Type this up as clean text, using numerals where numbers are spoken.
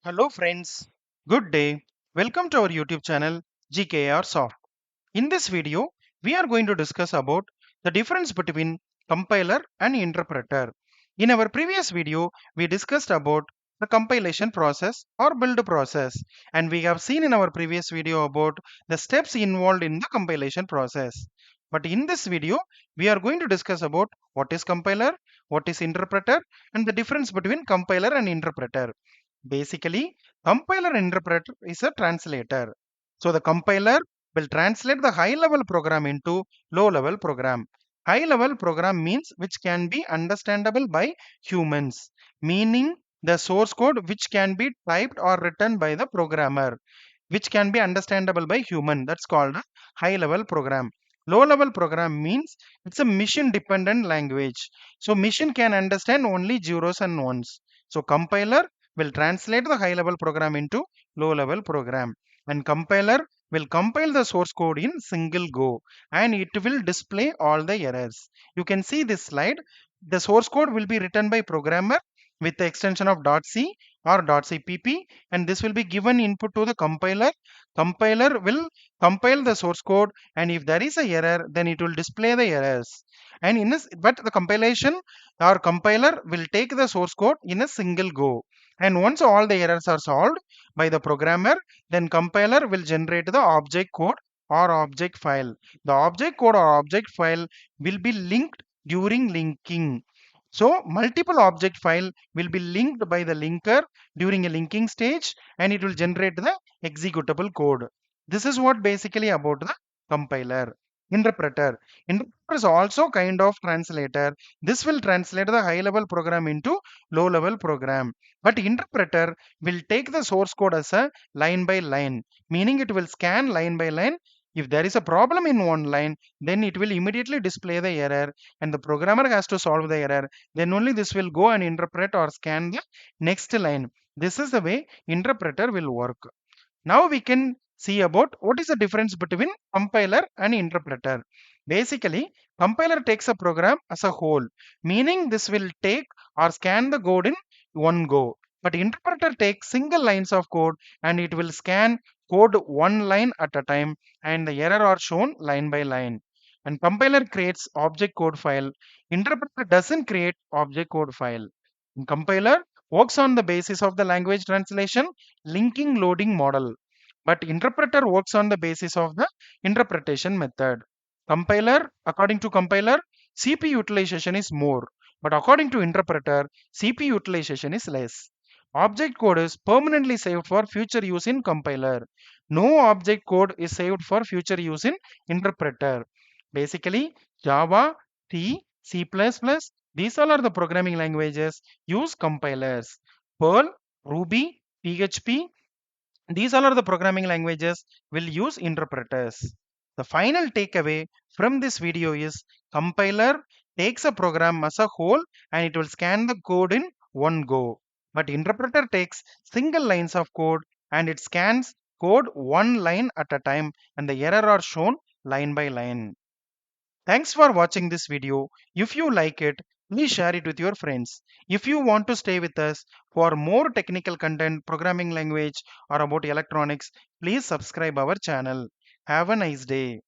Hello friends, good day. Welcome to our YouTube channel GKRSOFT. In this video, we are going to discuss about the difference between compiler and interpreter. In our previous video, we discussed about the compilation process or build process, and we have seen in our previous video about the steps involved in the compilation process. But in this video, we are going to discuss about what is compiler, what is interpreter, and the difference between compiler and interpreter. Basically, compiler interpreter is a translator. So the compiler will translate the high level program into low level program. High level program means which can be understandable by humans, meaning the source code which can be typed or written by the programmer, which can be understandable by human. That's called a high level program. Low level program means it's a machine dependent language. So machine can understand only zeros and ones. So compiler will translate the high level program into low level program, and compiler will compile the source code in single go, and it will display all the errors. You can see this slide. The source code will be written by programmer with the extension of .c or .cpp, and this will be given input to the compiler. Compiler will compile the source code, and if there is a error, then it will display the errors. And in this, but the compilation or compiler will take the source code in a single go. And once all the errors are solved by the programmer, then compiler will generate the object code or object file. The object code or object file will be linked during linking. So multiple object file will be linked by the linker during a linking stage, and it will generate the executable code. This is what basically about the compiler. Interpreter. Interpreter is also kind of translator. This will translate the high level program into low level program. But interpreter will take the source code as a line by line, meaning it will scan line by line. If there is a problem in one line, then it will immediately display the error, and the programmer has to solve the error. Then only this will go and interpret or scan the next line. This is the way interpreter will work. Now we can see about what is the difference between compiler and interpreter. Basically, compiler takes a program as a whole, meaning this will take or scan the code in one go. But interpreter takes single lines of code, and it will scan code one line at a time, and the error are shown line by line. And compiler creates object code file. Interpreter doesn't create object code file. And compiler works on the basis of the language translation linking loading model, but interpreter works on the basis of the interpretation method. Compiler, according to compiler, CPU utilization is more, but according to interpreter, CPU utilization is less. Object code is permanently saved for future use in compiler. No object code is saved for future use in interpreter. Basically, Java, C, C++, these all are the programming languages use compilers. Perl, Ruby, PHP, these all are the programming languages will use interpreters. The final takeaway from this video is compiler takes a program as a whole, and it will scan the code in one go. But interpreter takes single lines of code, and it scans code one line at a time, and the error are shown line by line. Thanks for watching this video. If you like it, please share it with your friends. If you want to stay with us for more technical content, programming language, or about electronics, please subscribe our channel. Have a nice day.